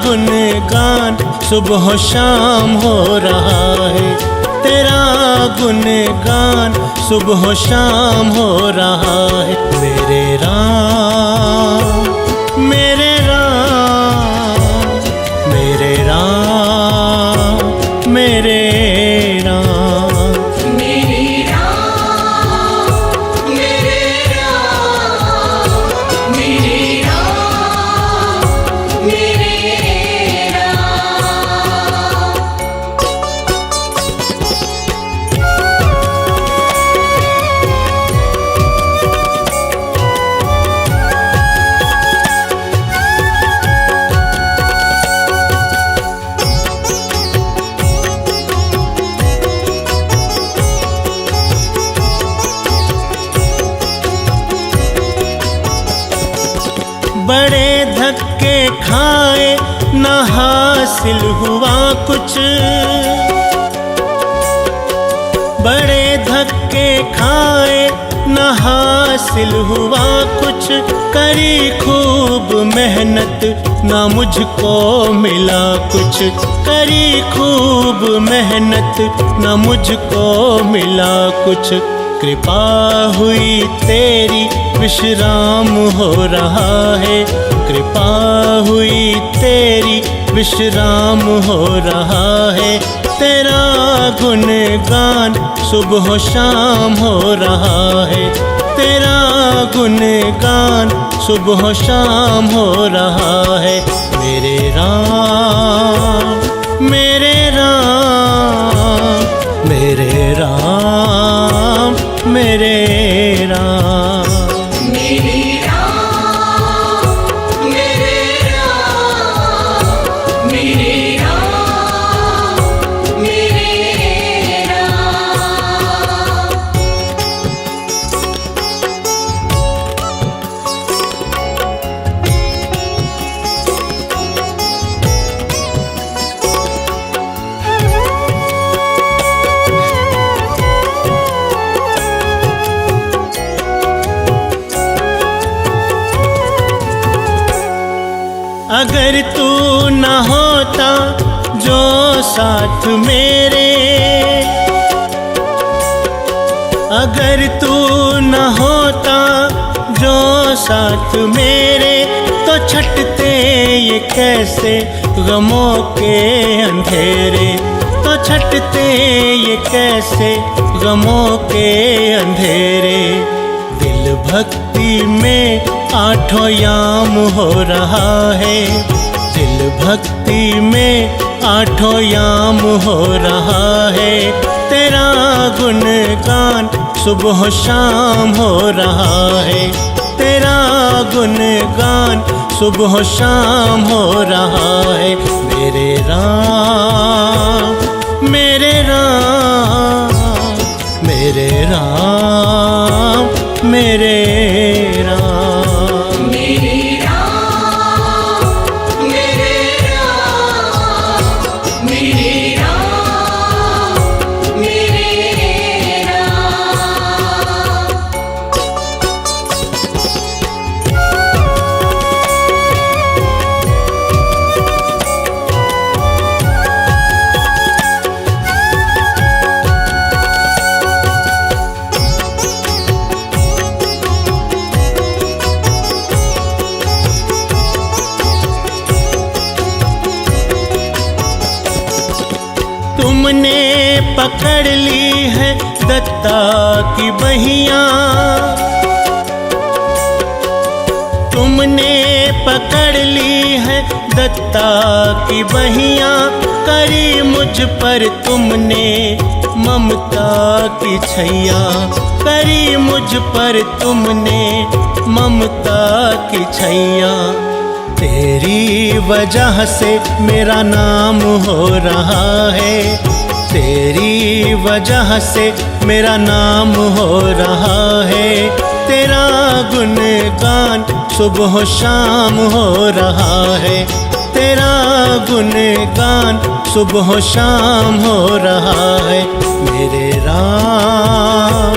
गुणगान सुबह शाम हो रहा है, तेरा गुणगान सुबह शाम हो रहा है। मेरे राम मेरे राम मेरे राम मेरे राम मेरे राम मेरे राम मेरे राम मेरे राम। बड़े धक्के खाए न हासिल हुआ कुछ, बड़े धक्के खाए न हासिल हुआ कुछ। करी खूब मेहनत ना मुझको मिला कुछ, करी खूब मेहनत ना मुझको मिला कुछ। कृपा हुई तेरी विश्राम हो रहा है, कृपा हुई तेरी विश्राम हो रहा है। तेरा गुणगान सुबह शाम हो रहा है, तेरा गुणगान सुबह शाम हो रहा है। मेरे राम मेरे राम मेरे राम मेरे राम मेरे राम मेरे राम मेरे राम मेरे राम। अगर तू न होता जो साथ मेरे, अगर तू न होता जो साथ मेरे, तो छटते ये कैसे गमों के अंधेरे, तो छटते ये कैसे गमों के अंधेरे। दिल भक्ति में आठों याम हो रहा है, दिल भक्ति में आठों याम हो रहा है। तेरा गुणगान सुबह शाम हो रहा है, तेरा गुणगान सुबह शाम हो रहा है। मेरे राम मेरे राम मेरे राम मेरे राम मेरे राम मेरे राम मेरे राम मेरे राम। तुमने पकड़ ली है दत्ता की बहिया, तुमने पकड़ ली है दत्ता की बहिया। करी मुझ पर तुमने ममता की छैया, करी मुझ पर तुमने ममता की छैया। तेरी वजह से मेरा नाम हो रहा है, तेरी वजह से मेरा नाम हो रहा है। तेरा गुणगान सुबह शाम हो रहा है, तेरा गुणगान सुबह शाम हो रहा है। मेरे राम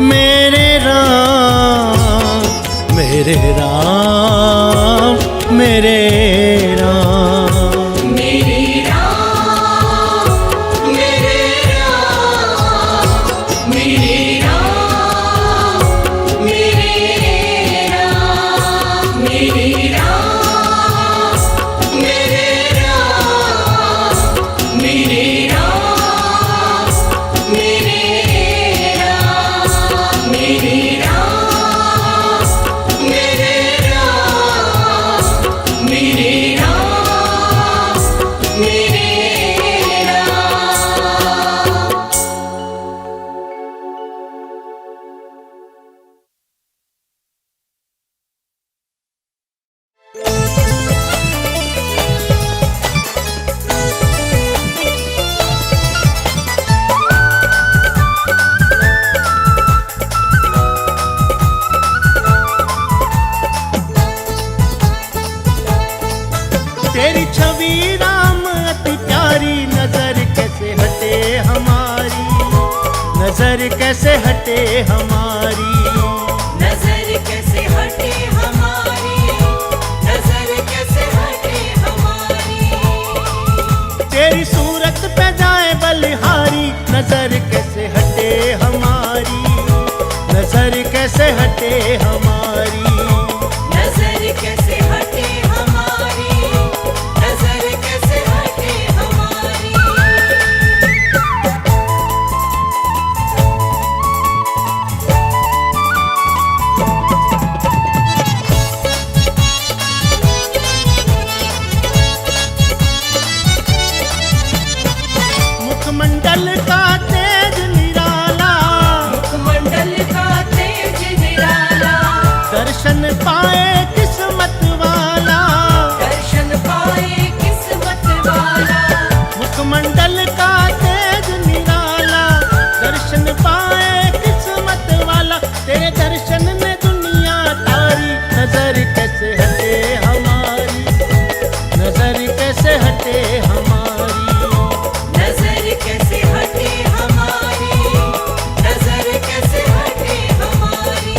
मेरे राम मेरे राम मेरे राम मेरे राम मेरे राम मेरे राम मेरे राम मेरे राम मेरे राम मेरे राम मेरे राम मेरे राम मेरे राम मेरे राम मेरे राम। तेरी छवि राम अति प्यारी, नजर कैसे हटे हमारी, नजर कैसे हटे हमारी। नजर कैसे हटे हमारी, नजर कैसे हटे हमारी। तेरी सूरत पे जाए बलिहारी, नजर कैसे हटे हमारी, नजर कैसे हटे हमारी। नजर कैसे हटे हमारी, नजर कैसे हटे हमारी। मुखमंडल का तेज निराला, मुखमंडल का तेज निराला, दर्शन पाए किस्मत वाला, दर्शन पाए किस्मत वाला। मुखमंडल का तेज निराला, दर्शन पाए किस्मत वाला। तेरे दर्शन ने दुनिया तारी, नजर कैसे हटे हमारी, नजर कैसे हटे हमारी। नजर कैसे हटे हमारी, नजर कैसे हटे हमारी।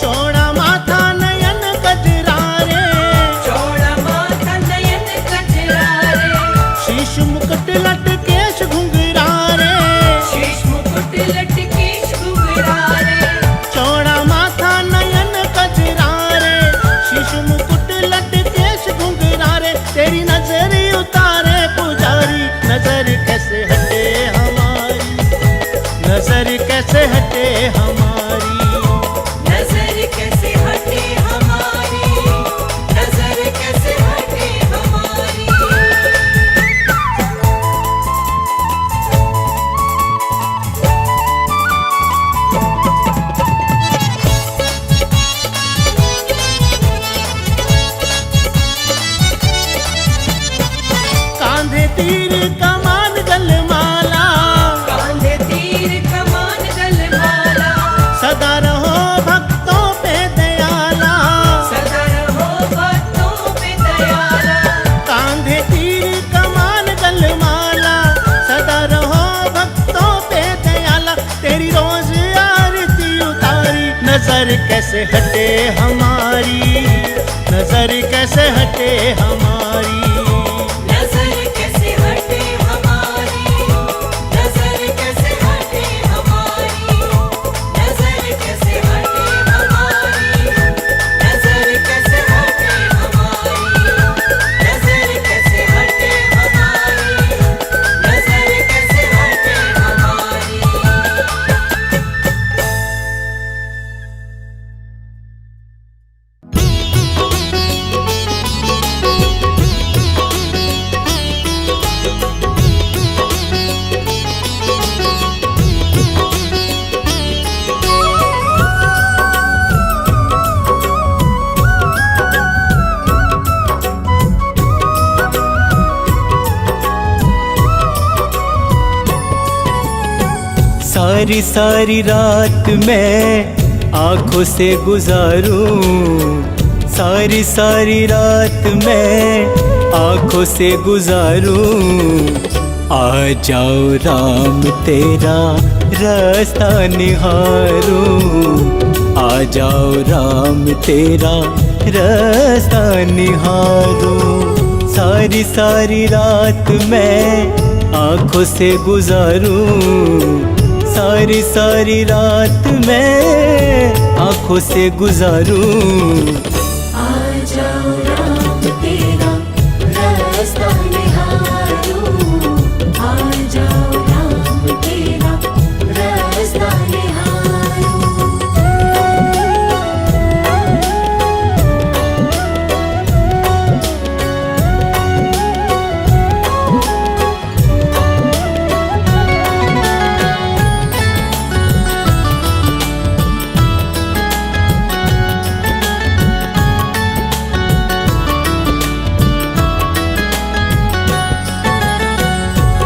चौड़ा माथा नयन गजरारे, चौड़ा माथा नयन कजरारे, शीश मुकुट लटकेश घुंघरारे। शीश मुकुट लटकेश घुंघरारे। चौड़ा माथा नयन गजरारे, शीश मुकुट लटकेश घुंघरारे। तेरी नजर उतारे पुजारी, नजर कैसे हटे हमारी, नजर कैसे हटे हमारी। नजर कैसे हटे हमारी, नजर कैसे हटे हमारी। कांधे तीर कमान गलमाला, कांधे तीर कमान गलमाला, सदा रहो भक्तों पे दयाला। सदा रहो भक्तों पे दयाला। कांधे तीर कमान गलमाला, सदा रहो भक्तों पे दयाला। तेरी रोज आरती उतारी, नजर कैसे हटे हमारी, नजर कैसे हटे हमारी। नजर कैसे हटे हमारी, नजर कैसे हटे हमारी। नजर कैसे हटे हमारी, नजर कैसे हटे हमारी। नजर कैसे हटे हमारी, नजर कैसे हटे हमारी। सारी सारी रात मैं आँखों से गुजारूं, सारी सारी रात मैं आँखों से गुजारूं। आ जाओ राम तेरा रास्ता निहारूं, आ जाओ राम तेरा रास्ता निहारूं। सारी सारी रात मैं आँखों से गुजारूं, सारी सारी रात मैं आँखों से गुजारूं। आ जाओ राम तेरा रास्ता निहारूं, आ जाओ राम तेरा रास्ता निहारूं।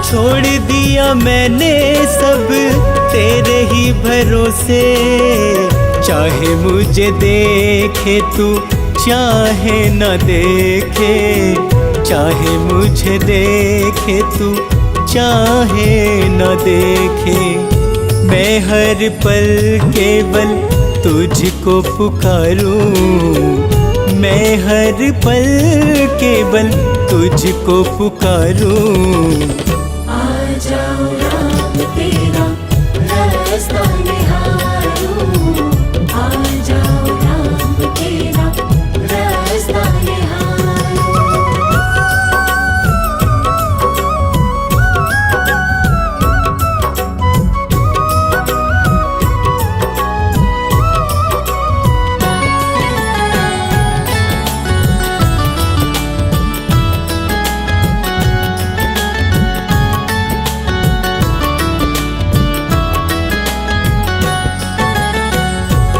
छोड़ दिया मैंने सब तेरे ही भरोसे, चाहे मुझे देखे तू चाहे न देखे, चाहे मुझे देखे तू चाहे न देखे। मैं हर पल केवल तुझको पुकारूं, मैं हर पल केवल तुझको पुकारूं। आ जाओ राम तेरा रास्ता निहारूं, आ जाओ राम तेरा रास्ता निहारूं।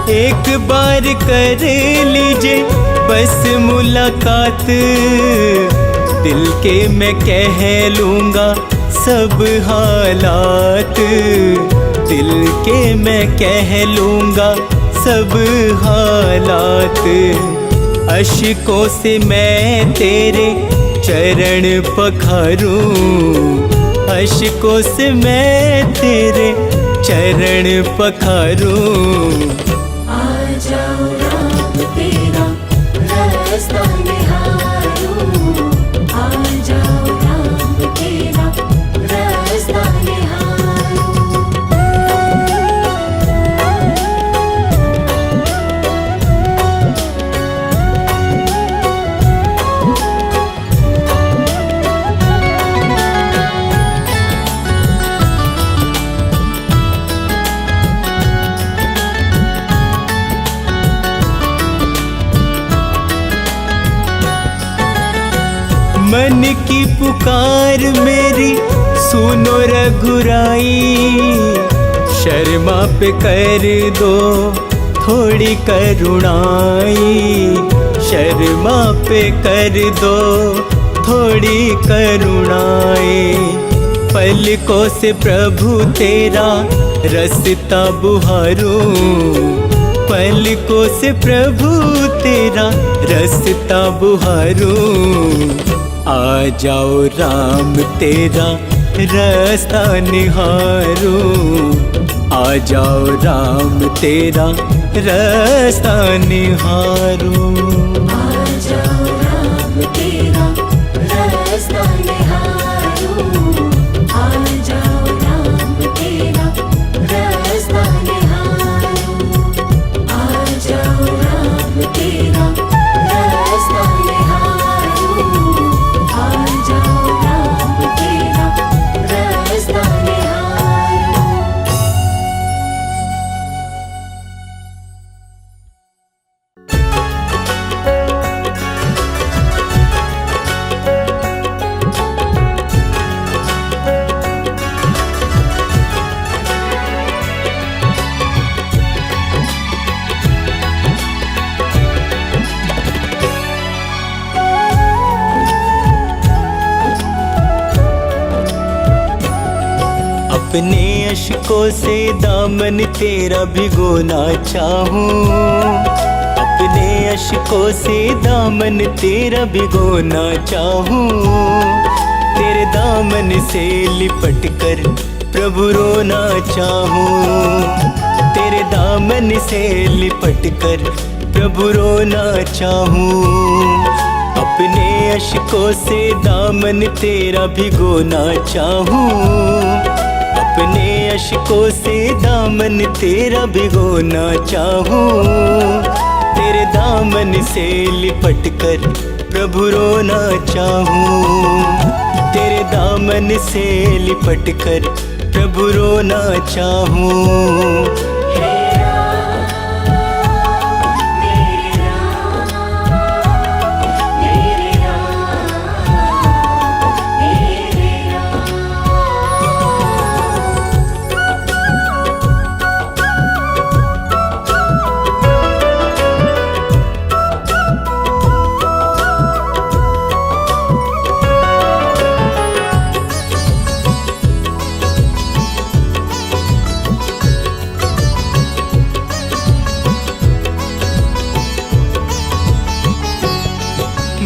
एक बार कर लीजिए बस मुलाकात, दिल के मैं कह लूँगा सब हालात, दिल के मैं कह लूँगा सब हालात। अश्कों से मैं तेरे चरण पखारूं, अश्कों से मैं तेरे चरण पखारूं। आ जाओ राम तेरा रास्ता निहारूं, आ जाओ राम तेरा रास्ता निहारूं। मन की पुकार मेरी सुनो रघुराई, शर्मा पे कर दो थोड़ी करुणाई, शर्मा पे कर दो थोड़ी करुणाई। पलकों से प्रभु तेरा रास्ता बुहारूं, पलकों से प्रभु तेरा रास्ता बुहारूं। आ जाओ राम तेरा रास्ता निहारूं, आ जाओ राम तेरा रास्ता निहारूं। आ जाओ राम तेरा रास्ता निहारूं, आ जाओ राम तेरा रास्ता निहारूं, आ जाओ राम तेरा रास्ता निहारूं, आ जाओ राम तेरा रास्ता निहारूं। अपने अश्कों से दामन तेरा भिगोना चाहूं, अपने अश्कों से दामन तेरा भिगोना चाहूं। तेरे दामन से लिपट कर प्रभु रोना चाहूं, तेरे दामन से लिपट कर प्रभु रोना चाहूं। अपने अश्कों से दामन तेरा भिगोना चाहूं, अपने अश्कों से दामन तेरा भिगोना चाहूं। तेरे दामन से लिपट कर प्रभु रोना चाहूं, तेरे दामन से लिपट कर प्रभु रोना चाहूं।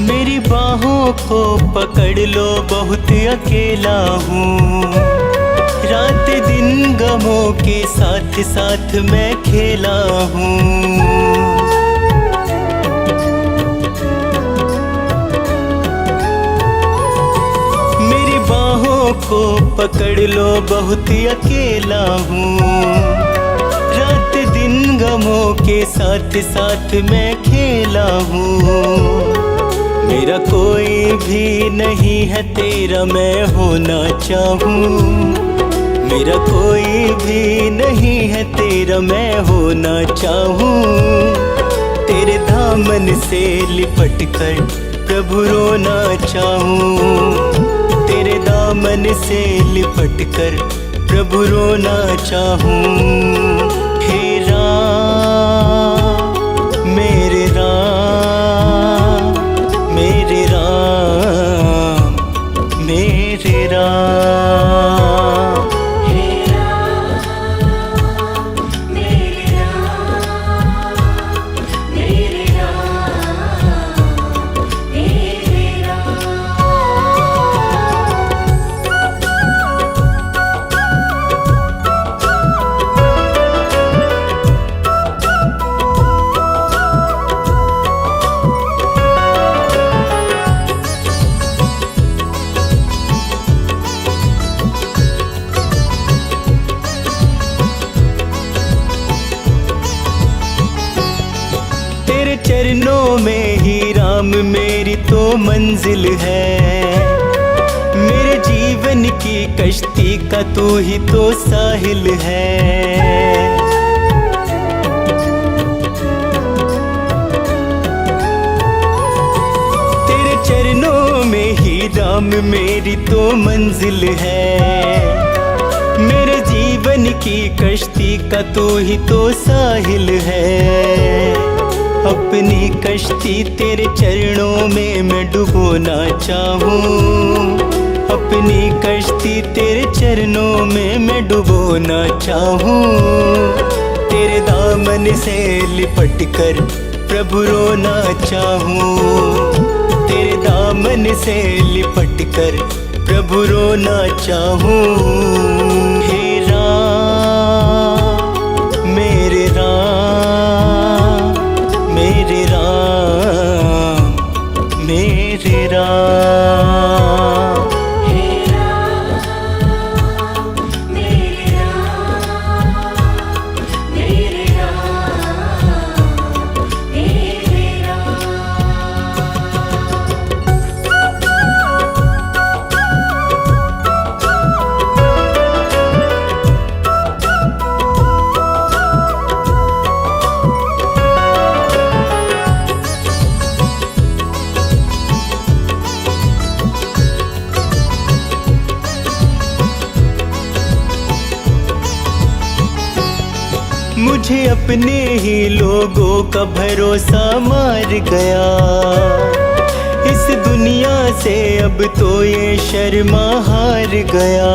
मेरी बाहों को पकड़ लो, बहुत अकेला हूँ। रात दिन गमों के साथ साथ मैं खेला हूँ। मेरी बाहों को पकड़ लो, बहुत अकेला हूँ। रात दिन गमों के साथ साथ मैं खेला हूँ। मेरा कोई भी नहीं है तेरा मैं होना चाहूँ, मेरा कोई भी नहीं है तेरा मैं होना चाहूँ। तेरे दामन से लिपट कर प्रभु रोना चाहूँ, तेरे दामन से लिपट कर प्रभु रोना चाहूँ। हे राम मेरे राम, मेरे राम मेरे राम। हे राम मेरे राम, मेरे राम मेरे राम। तेरे चरणों में ही राम मेरी तो मंजिल है। मेरे जीवन की कश्ती का तू ही तो साहिल है। तेरे चरणों में ही राम मेरी तो मंजिल है। मेरे जीवन की कश्ती का तू ही तो साहिल है। अपनी कश्ती तेरे चरणों में मैं डुबोना चाहूँ, अपनी कश्ती तेरे चरणों में मैं डुबोना चाहूँ। तेरे दामन से लिपट कर प्रभु रोना चाहूँ, तेरे दामन से लिपट कर प्रभु रोना चाहूँ। हे राम मेरे राम, मेरे राम मेरे राम। हे राम मेरे राम, मेरे राम मेरे राम। मुझे अपने ही लोगों का भरोसा मार गया। इस दुनिया से अब तो ये शर्मा हार गया।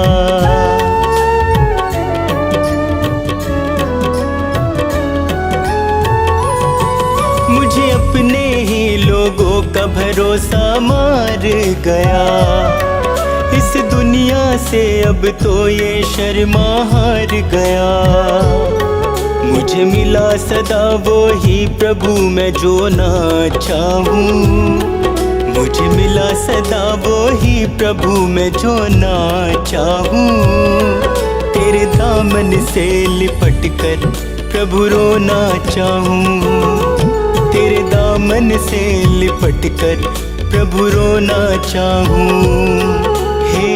मुझे अपने ही लोगों का भरोसा मार गया। इस दुनिया से अब तो ये शर्मा हार गया। मुझे मिला सदा वो ही प्रभु मैं जो ना चाहूं। मुझे मिला सदा वो ही प्रभु मैं जो ना चाहूं। तेरे दामन से लिपट कर प्रभु रोना चाहूं। तेरे दामन से लिपट कर प्रभु रोना चाहूं। हे